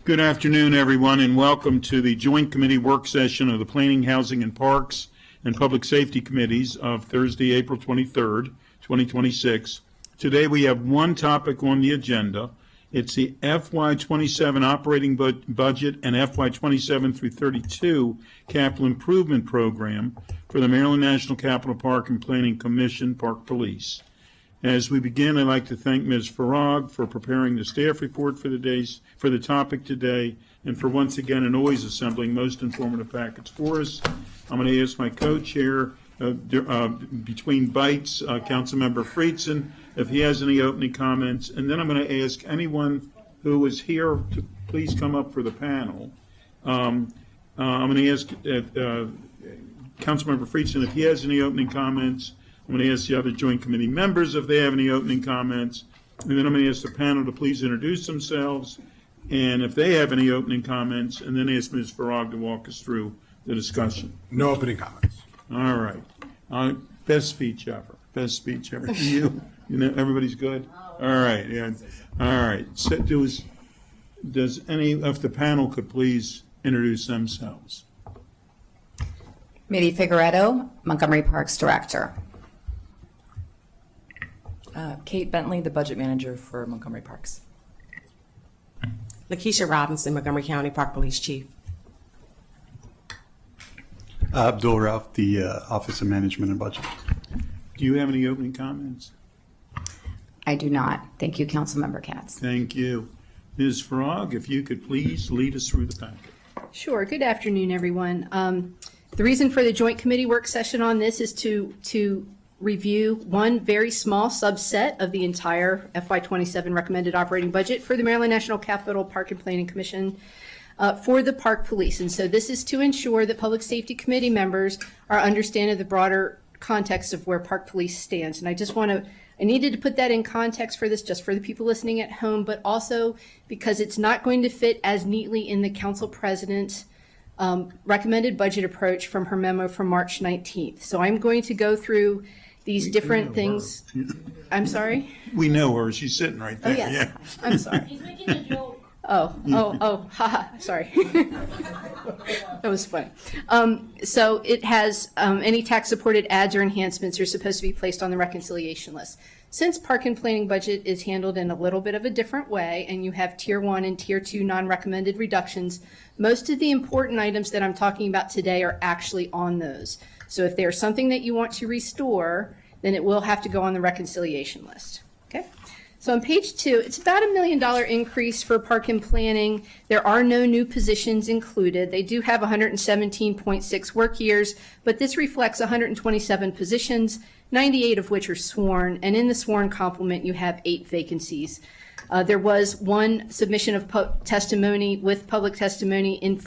Good afternoon, everyone, and welcome to the Joint Committee Work Session of the Planning, Housing, and Parks and Public Safety Committees of Thursday, April 23rd, 2026. Today we have one topic on the agenda. It's the FY27 operating budget and FY27 through 32 capital improvement program for the Maryland National Capital Park and Planning Commission, Park Police. As we begin, I'd like to thank Ms. Farag for preparing the staff report for the topic today, and for once again and always assembling most informative packets for us. I'm going to ask my co-chair between bites, Councilmember Friedson, if he has any opening comments, and then I'm going to ask anyone who is here to please come up for the panel. I'm going to ask Councilmember Friedson if he has any opening comments. I'm going to ask the other joint committee members if they have any opening comments, and then I'm going to ask the panel to please introduce themselves, and if they have any opening comments, and then ask Ms. Farag to walk us through the discussion. No opening comments. All right. Best speech ever. Best speech ever. You know, everybody's good? All right. Yeah. All right. So does any of the panel could please introduce themselves? Mitty Figueredo, Montgomery Parks Director. Kate Bentley, the budget manager for Montgomery Parks. Lakeisha Robinson, Montgomery County Park Police Chief. Abdul Rauf, the Office of Management and Budget. Do you have any opening comments? I do not. Thank you, Councilmember Katz. Thank you. Ms. Farag, if you could please lead us through the packet. Sure. Good afternoon, everyone. The reason for the joint committee work session on this is to review one very small subset of the entire FY27 recommended operating budget for the Maryland National Capital Park and Planning Commission for the Park Police. And so this is to ensure that Public Safety Committee members are understanding the broader context of where Park Police stands. And I needed to put that in context for this, just for the people listening at home, but also because it's not going to fit as neatly in the Council President's recommended budget approach from her memo from March 19th. So I'm going to go through these different things. I'm sorry? We know her. She's sitting right there. Oh, yes. Yeah. I'm sorry. He's making a joke. Haha, sorry. That was fun. So it has any tax-supported ads or enhancements are supposed to be placed on the reconciliation list. Since park and planning budget is handled in a little bit of a different way, and you have Tier 1 and Tier 2 non-recommended reductions, most of the important items that I'm talking about today are actually on those. So if there's something that you want to restore, then it will have to go on the reconciliation list. Okay? So on page 2, it's about $1 million increase for park and planning. There are no new positions included. They do have 117.6 work years, but this reflects 127 positions, 98 of which are sworn, and in the sworn complement you have 8 vacancies. There was one submission of testimony with public testimony in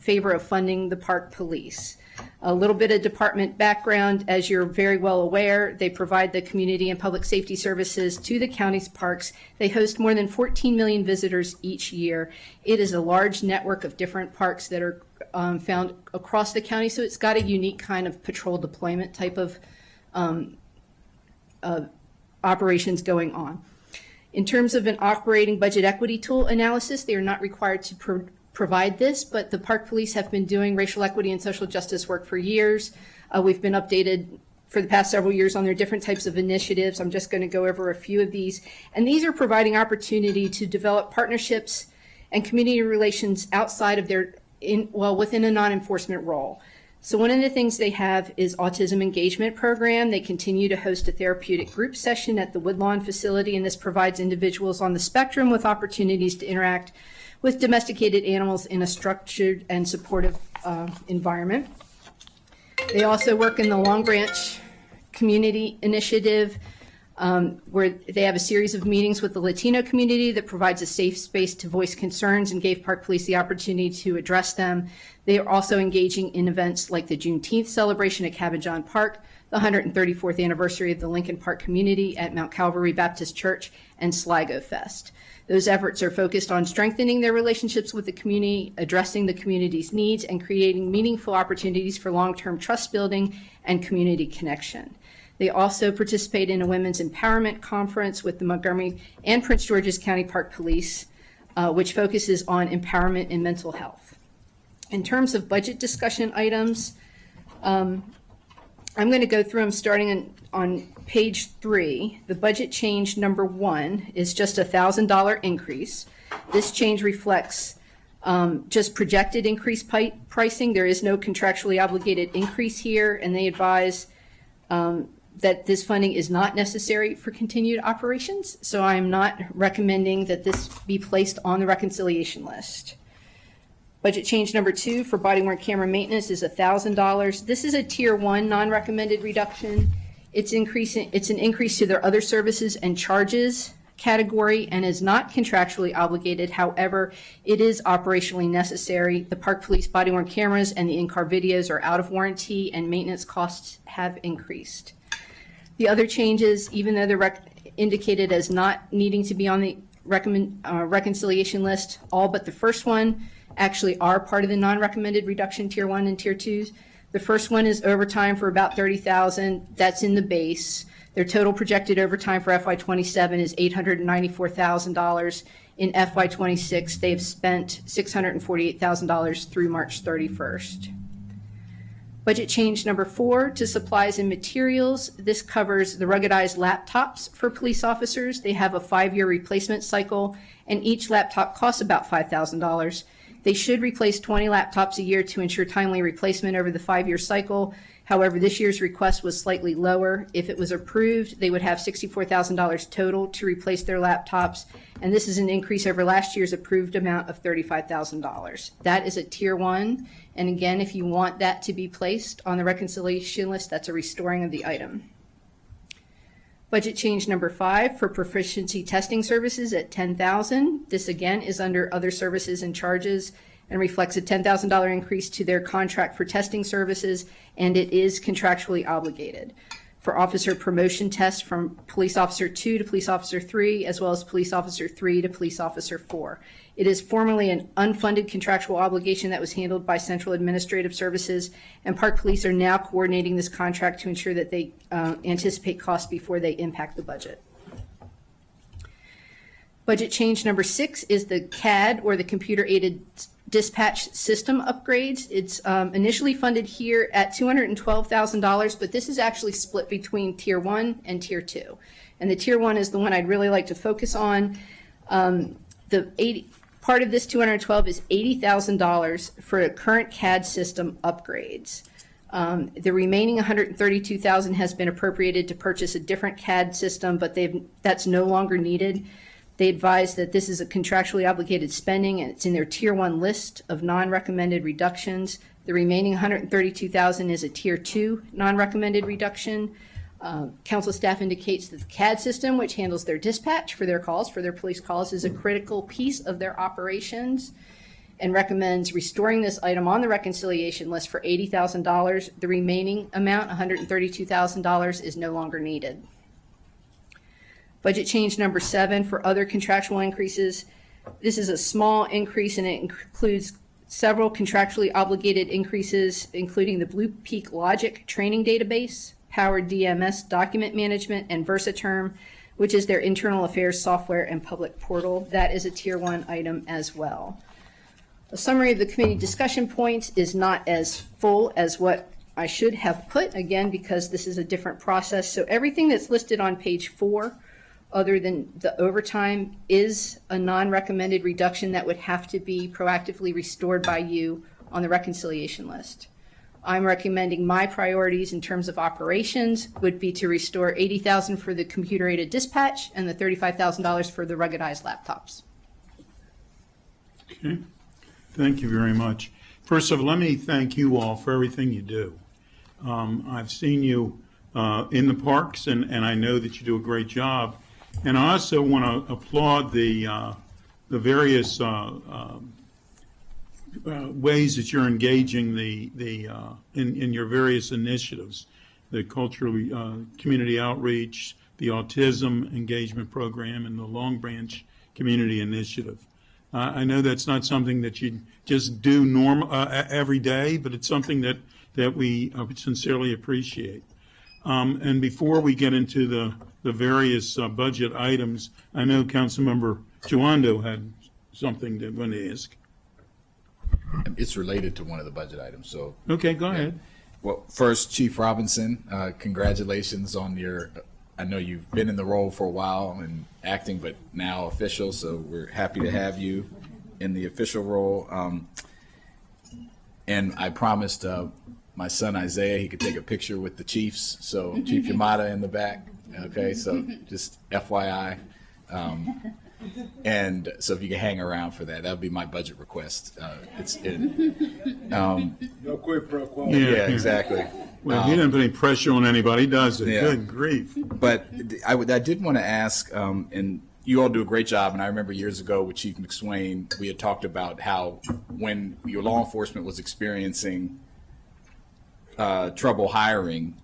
favor of funding the Park Police. A little bit of department background. As you're very well aware, they provide the community and public safety services to the county's parks. They host more than 14 million visitors each year. It is a large network of different parks that are found across the county, so it's got a unique kind of patrol deployment type of operations going on. In terms of an operating budget equity tool analysis, they are not required to provide this, but the Park Police have been doing racial equity and social justice work for years. We've been updated for the past several years on their different types of initiatives. I'm just going to go over a few of these. And these are providing opportunity to develop partnerships and community relations outside of within a non-enforcement role. So one of the things they have is Autism Engagement Program. They continue to host a therapeutic group session at the Woodlawn facility, and this provides individuals on the spectrum with opportunities to interact with domesticated animals in a structured and supportive environment. They also work in the Long Branch Community Initiative, where they have a series of meetings with the Latino community that provides a safe space to voice concerns and gave Park Police the opportunity to address them. They are also engaging in events like the Juneteenth celebration at Cabin John Park, the 134th anniversary of the Lincoln Park community at Mount Calvary Baptist Church, and Sligo Fest. Those efforts are focused on strengthening their relationships with the community, addressing the community's needs, and creating meaningful opportunities for long-term trust building and community connection. They also participate in a women's empowerment conference with the Montgomery and Prince George's County Park Police which focuses on empowerment and mental health. In terms of budget discussion items, I'm going to go through them starting on page 3. The budget change number 1 is just a $1,000 increase. This change reflects just projected increased pricing. There is no contractually obligated increase here, and they advise that this funding is not necessary for continued operations. So I'm not recommending that this be placed on the reconciliation list. Budget change number 2 for body-worn camera maintenance is $1,000. This is a tier 1 non-recommended reduction. It's an increase to their other services and charges category and is not contractually obligated. However, it is operationally necessary. The Park Police body-worn cameras and the in-car videos are out of warranty and maintenance costs have increased. The other changes, even though they're indicated as not needing to be on the reconciliation list, all but the first one actually are part of the non-recommended reduction tier 1 and tier 2s. The first one is overtime for about $30,000. That's in the base. Their total projected overtime for FY27 is $894,000. In FY26, they've spent $648,000 through March 31st. Budget change number 4 to supplies and materials. This covers the ruggedized laptops for police officers. They have a 5-year replacement cycle, and each laptop costs about $5,000. They should replace 20 laptops a year to ensure timely replacement over the 5-year cycle. However, this year's request was slightly lower. If it was approved, they would have $64,000 total to replace their laptops, and this is an increase over last year's approved amount of $35,000. That is a tier 1, and again, if you want that to be placed on the reconciliation list, that's a restoring of the item. Budget change number 5 for proficiency testing services at $10,000. This again is under other services and charges and reflects a $10,000 increase to their contract for testing services, and it is contractually obligated. For officer promotion tests from police officer 2 to police officer 3, as well as police officer 3 to police officer 4. It is formally an unfunded contractual obligation that was handled by Central Administrative Services, and Park Police are now coordinating this contract to ensure that they anticipate costs before they impact the budget. Budget change number 6 is the CAD, or the computer-aided dispatch system upgrades. It's initially funded here at $212,000, but this is actually split between tier 1 and tier 2. And the tier 1 is the one I'd really like to focus on. Part of this 212 is $80,000 for current CAD system upgrades. The remaining $132,000 has been appropriated to purchase a different CAD system, but that's no longer needed. They advise that this is a contractually obligated spending, and it's in their tier 1 list of non-recommended reductions. The remaining $132,000 is a tier 2 non-recommended reduction. Council staff indicates that the CAD system, which handles their dispatch for their calls, for their police calls, is a critical piece of their operations and recommends restoring this item on the reconciliation list for $80,000. The remaining amount, $132,000, is no longer needed. Budget change number 7 for other contractual increases. This is a small increase, and it includes several contractually obligated increases, including the Blue Peak Logic training database, Power DMS document management, and Versaterm, which is their internal affairs software and public portal. That is a tier 1 item as well. A summary of the committee discussion points is not as full as what I should have put, again, because this is a different process. So everything that's listed on page 4, other than the overtime, is a non-recommended reduction that would have to be proactively restored by you on the reconciliation list. I'm recommending my priorities in terms of operations would be to restore $80,000 for the computer-aided dispatch and the $35,000 for the ruggedized laptops. Okay. Thank you very much. First of all, let me thank you all for everything you do. I've seen you in the parks, and I know that you do a great job. And I also want to applaud the various ways that you're engaging in your various initiatives, the cultural community outreach, the autism engagement program, and the Long Branch Community Initiative. I know that's not something that you just do every day, but it's something that we sincerely appreciate. And before we get into the various budget items, I know Councilmember Joando had something that I'm going to ask. It's related to one of the budget items, so. Okay, go ahead. Well, first, Chief Robinson, congratulations on your, I know you've been in the role for a while and acting, but now official, so we're happy to have you in the official role. And I promised my son Isaiah he could take a picture with the Chiefs, so Chief Yamada in the back, okay, so just FYI. And so if you can hang around for that, that would be my budget request. No quid pro quo. Yeah, exactly. Well, he didn't put any pressure on anybody, does it? Yeah. Good grief. But I did want to ask, and you all do a great job, and I remember years ago with Chief McSwain, we had talked about how when your law enforcement was experiencing trouble hiring,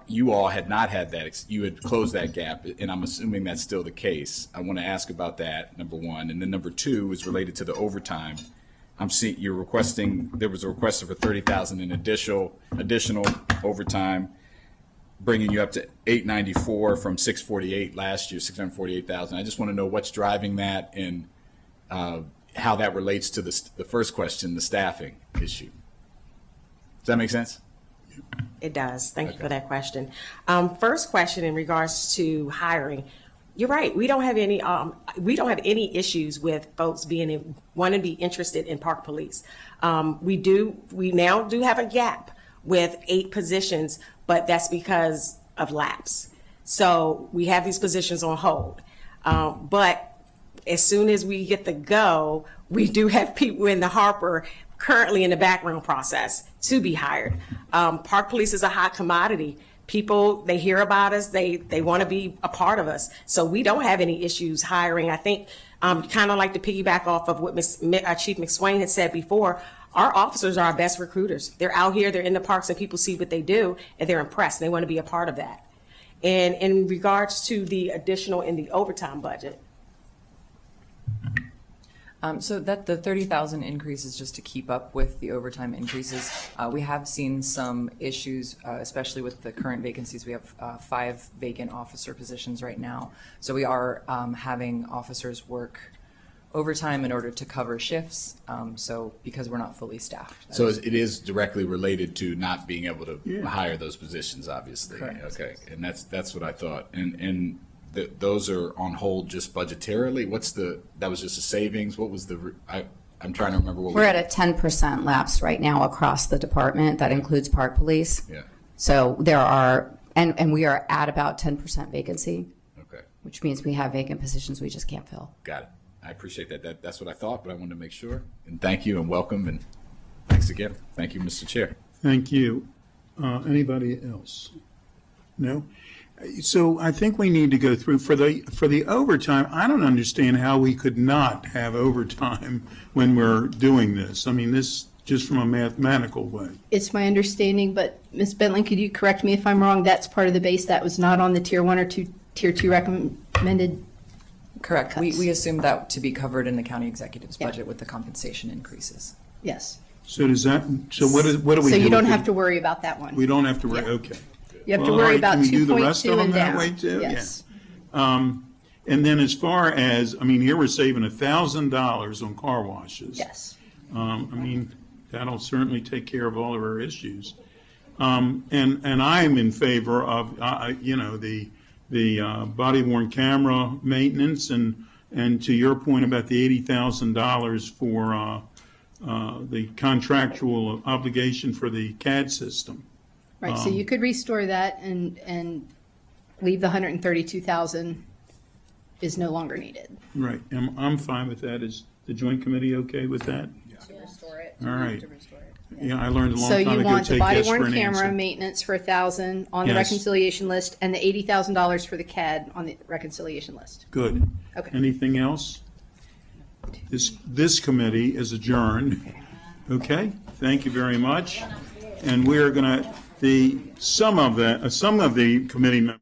you all had not had that, you had closed that gap, and I'm assuming that's still the case. I want to ask about that, number one. And then number two is related to the overtime. I'm seeing you're requesting, there was a request for $30,000 in additional overtime, bringing you up to $894 from $648 last year, $648,000. I just want to know what's driving that and how that relates to the first question, the staffing issue. Does that make sense? It does. Thank you for that question. First question in regards to hiring. You're right. We don't have any issues with folks wanting to be interested in Park Police. We now do have a gap with 8 positions, but that's because of lapse. So we have these positions on hold. But as soon as we get the go, we do have people in the Harper currently in the background process to be hired. Park Police is a hot commodity. People, they hear about us, they want to be a part of us. So we don't have any issues hiring. I think kind of like to piggyback off of what Chief McSwain had said before, our officers are our best recruiters. They're out here, they're in the parks, and people see what they do, and they're impressed. They want to be a part of that. And in regards to the additional in the overtime budget, So that the 30,000 increase is just to keep up with the overtime increases. We have seen some issues, especially with the current vacancies. We have 5 vacant officer positions right now. So we are having officers work overtime in order to cover shifts. So because we're not fully staffed. So it is directly related to not being able to hire those positions, obviously. Correct. Okay, and that's what I thought. And those are on hold just budgetarily. That was just a savings. What was I'm trying to remember what We're at a 10% lapse right now across the department. That includes Park Police. Yeah. So there are, and we are at about 10% vacancy, Okay, which means we have vacant positions we just can't fill. got it. I appreciate that. That's what I thought, but I wanted to make sure. And thank you and welcome and thanks again. Thank you, Mr. Chair. Thank you. Anybody else? No? So I think we need to go through, for the overtime, I don't understand how we could not have overtime when we're doing this. I mean, this, just from a mathematical way. It's my understanding, but Ms. Bentley, could you correct me if I'm wrong? That's part of the base that was not on the Tier 1 or Tier 2 recommended. Correct. Cuts. We assume that to be covered in the county executive's Yeah. budget with the compensation increases. Yes. So does that, so what do we do? So you don't with have it? to worry about that one. We don't have to worry, Yeah. okay. You have to Well, all worry right, about can we do the rest of 2.2 them and that down. way too? Yeah. Yes. And then as far as, I mean, here we're saving $1,000 on car washes. Yes. I mean, that'll certainly take care of all of our issues. And I'm in favor of, the body worn camera maintenance and to your point about the $80,000 for the contractual obligation for the CAD system. Right, so you could restore that and leave the 132,000 is no longer needed. Right, I'm fine with that. Is the joint committee okay with that? To restore it. All right. Yeah, I learned a long So time you ago, want the take body yes for worn an camera answer. maintenance for 1,000 on the Yes. reconciliation list and the $80,000 for the CAD on the reconciliation list. Good. Okay. Anything else? This committee is adjourned. Okay, thank you very much. And we are going to, some of the committee members